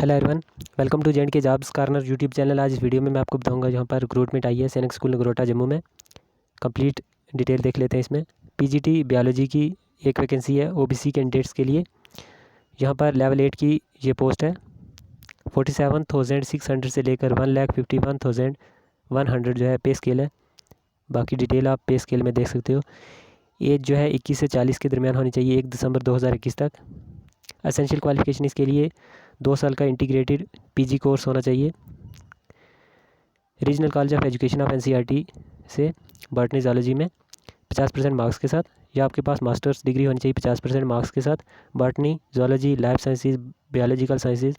Hello everyone, welcome to J and K jobs corner YouTube channel. आज इस video में मैं आपको बताऊंगा जहां पर रिक्रूटमेंट आई है सैनिक स्कूल नगरोटा जम्मू में। कंप्लीट डिटेल देख लेते हैं इसमें। पीजीटी बायोलॉजी की एक वैकेंसी है ओबीसी कैंडिडेट्स के लिए। यहां पर लेवल 8 की ये पोस्ट है। 47,600 से लेकर 1,51,100 जो है पे स्केल है। बाकी डिटेल आप पे स्केल में देख सकते हो। एज जो है 21 से 40 के दरमियान होनी चाहिए 1 दिसंबर 2021 तक। एसेंशियल क्वालिफिकेशन इसके लिए 2 साल का इंटीग्रेटेड पीजी कोर्स होना चाहिए regional college of education of NCERT से बॉटनी जूलॉजी में 50% मार्क्स के साथ, या आपके पास मास्टर्स डिग्री होनी चाहिए 50% मार्क्स के साथ botany zoology, life sciences, biological sciences,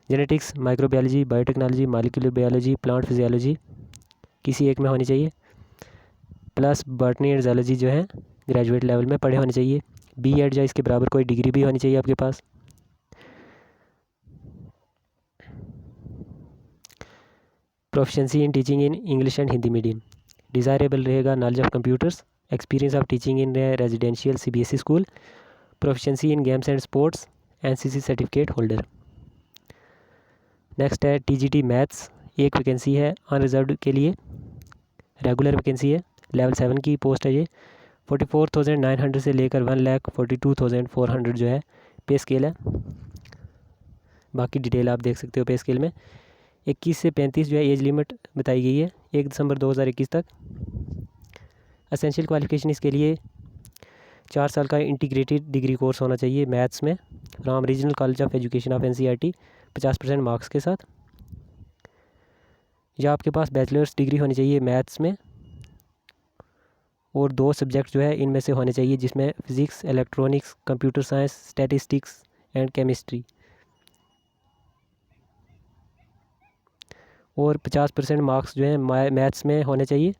genetics, microbiology, biotechnology, molecular biology, plant physiology किसी एक में होनी चाहिए। प्लस बॉटनी एंड जूलॉजी जो है ग्रेजुएट लेवल में पढ़े होने चाहिए। बीएड या इसके बराबर कोई डिग्री भी होनी चाहिए आपके पास। Proficiency in teaching in English and Hindi medium desirable रहेगा। Knowledge of computers, experience of teaching in residential CBSE school, proficiency in games and sports, NCC certificate holder. Next है टीजीटी मैथ्स, एक वैकेंसी है unreserved के लिए, regular vacancy है, level 7 की post है ये। 44,900 से लेकर 1,42,400 जो है पे स्केल है। बाकी डिटेल आप देख सकते हो पे स्केल में। 21 से 35 जो है एज लिमिट बताई गई है 1 दिसंबर 2021 तक। एसेंशियल क्वालिफिकेशन इसके लिए 4 साल का इंटीग्रेटेड डिग्री कोर्स होना चाहिए मैथ्स में from regional college of education of NCERT 50% marks के साथ, या आपके पास बैचलर्स डिग्री होनी चाहिए मैथ्स में, और 2 सब्जेक्ट जो है इनमें से होने चाहिए जिसमें physics, electronics, computer science, statistics and chemistry, और 50% मार्क्स जो है मैथ्स में होने चाहिए,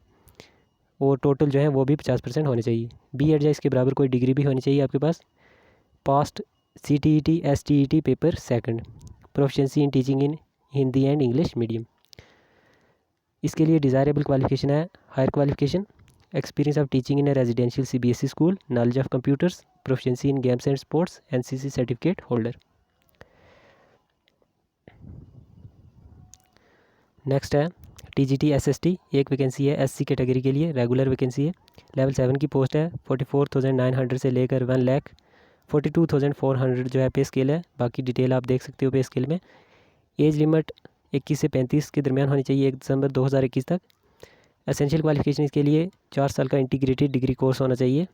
और टोटल जो है वो भी 50% होने चाहिए। बीएड या इसके बराबर कोई डिग्री भी होनी चाहिए आपके पास। Past CTET STET paper second, proficiency in teaching in Hindi and English medium. इसके लिए डिज़ायरेबल क्वालिफिकेशन है higher qualification, experience of teaching in a residential CBSE school, knowledge of computers, proficiency in games and sports, NCC certificate holder. Next है TGT SST, एक vacancy है SC category के लिए, regular vacancy है, level 7 की post है। 44,900 से लेकर 1,42,400 जो है पे स्केल है। बाकी डिटेल आप देख सकते हो पे स्केल में। एज लिमिट 21 से 35 के दरमियान होनी चाहिए 1 दिसंबर 2021 तक। एसेंशियल क्वालिफिकेशन इसके लिए 4 साल का इंटीग्रेटेड डिग्री कोर्स होना चाहिए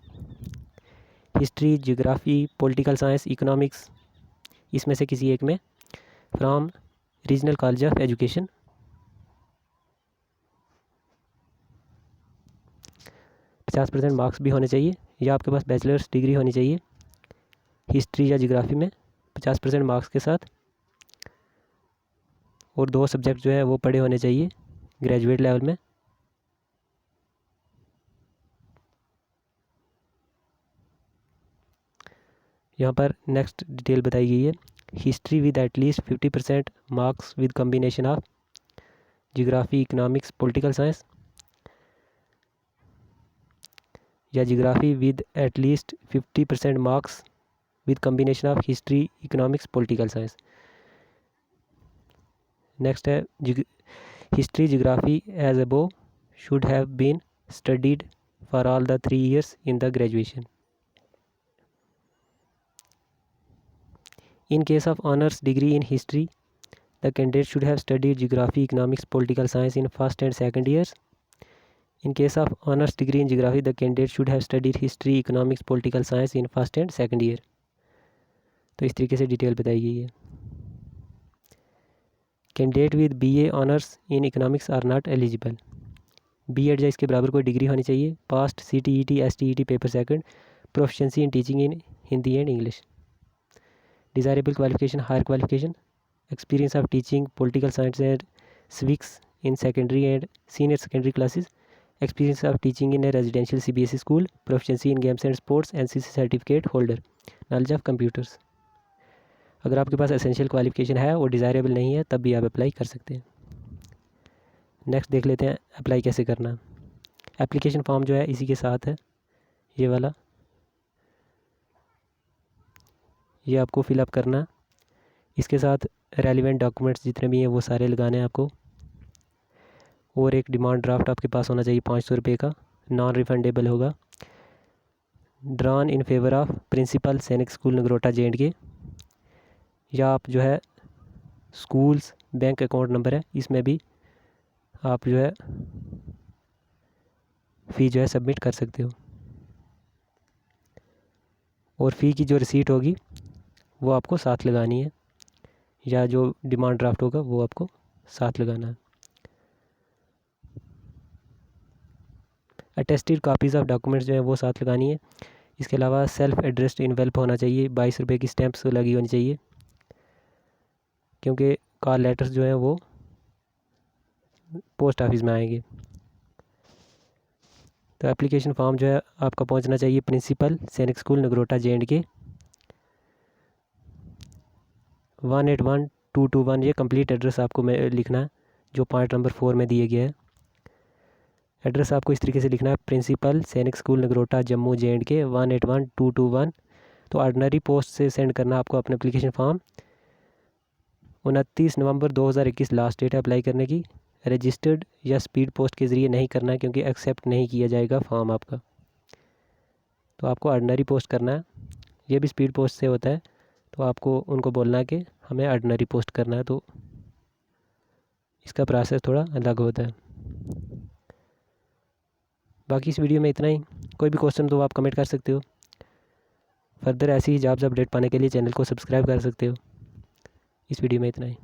history, geography, political science, economics इसमें से किसी एक में from regional college of education. 50% marks भी होने चाहिए, या आपके पास बैचलर्स डिग्री होनी चाहिए हिस्ट्री या ज्योग्राफी में 50% मार्क्स के साथ, और 2 सब्जेक्ट जो है वो पढ़े होने चाहिए ग्रेजुएट लेवल में। यहाँ पर नेक्स्ट डिटेल बताई गई है। History with at least 50% marks with combination of geography, economics, political science, या geography with at least 50% marks with combination of history, economics, political science. Next है history geography as above should have been studied for all the 3 years in the graduation. In case of honors degree in history, the candidate should have studied geography, economics, political science in first and second years. In case of honors degree in geography, the candidate should have studied history, economics, political science in first and second year. तो इस तरीके से detail बताई गई है। Candidate with BA honours in economics are not eligible. BEd या इसके बराबर कोई डिग्री होनी चाहिए। Passed CTET STET paper second, proficiency in teaching in Hindi and English. Desirable qualification higher qualification, experience of teaching political science and civics in secondary and senior secondary classes, experience of teaching in a residential CBSE school, proficiency in games and sports, NCC certificate holder, knowledge of computers. अगर आपके पास essential qualification है और desirable नहीं है तब भी आप apply कर सकते हैं। नेक्स्ट देख लेते हैं अप्लाई कैसे करना। एप्लीकेशन फॉर्म जो है इसी के साथ है, ये वाला, ये आपको फिलअप करना। इसके साथ रेलिवेंट डॉक्यूमेंट्स जितने भी हैं वो सारे लगाने हैं आपको। और एक डिमांड ड्राफ्ट आपके पास होना चाहिए 500 रुपये का, नॉन रिफंडेबल होगा। Drawn in favour of principal Sainik school Nagrota JNK, या आप जो है स्कूल्स बैंक अकाउंट नंबर है इसमें भी आप जो है फ़ी जो है सबमिट कर सकते हो। और फ़ी की जो रिसीट होगी वो आपको साथ लगानी है, या जो डिमांड ड्राफ्ट होगा वो आपको साथ लगाना है। अटेस्टेड कापीज़ ऑफ डॉक्यूमेंट्स जो है वो साथ लगानी है। इसके अलावा सेल्फ एड्रेस्ड इन्वेल्प होना चाहिए, 22 रुपये की स्टैंप्स लगी होनी चाहिए, क्योंकि कॉल लेटर्स जो हैं वो पोस्ट ऑफिस में आएंगे। तो एप्लीकेशन फॉर्म जो है आपका पहुंचना चाहिए principal Sainik school Nagrota JNK 181221। ये कंप्लीट एड्रेस आपको लिखना है जो पॉइंट नंबर 4 में दिए गया है। एड्रेस आपको इस तरीके से लिखना है, principal Sainik school Nagrota Jammu JNK 181221। तो ऑर्डिनरी पोस्ट से सेंड करना आपको अपना एप्लीकेशन फॉर्म। 29 नवंबर 2021 लास्ट डेट है अप्लाई करने की। रजिस्टर्ड या स्पीड पोस्ट के ज़रिए नहीं करना है, क्योंकि एक्सेप्ट नहीं किया जाएगा फॉर्म आपका। तो आपको ऑर्डिनरी पोस्ट करना है, ये भी स्पीड पोस्ट से होता है। तो आपको उनको बोलना है कि हमें ऑर्डिनरी पोस्ट करना है, तो इसका प्रोसेस थोड़ा अलग होता है। बाकी इस वीडियो में इतना ही। कोई भी क्वेश्चन तो आप कमेंट कर सकते हो। फर्दर ऐसी ही जॉब्स अपडेट पाने के लिए चैनल को सब्सक्राइब कर सकते हो। इस वीडियो में इतना ही।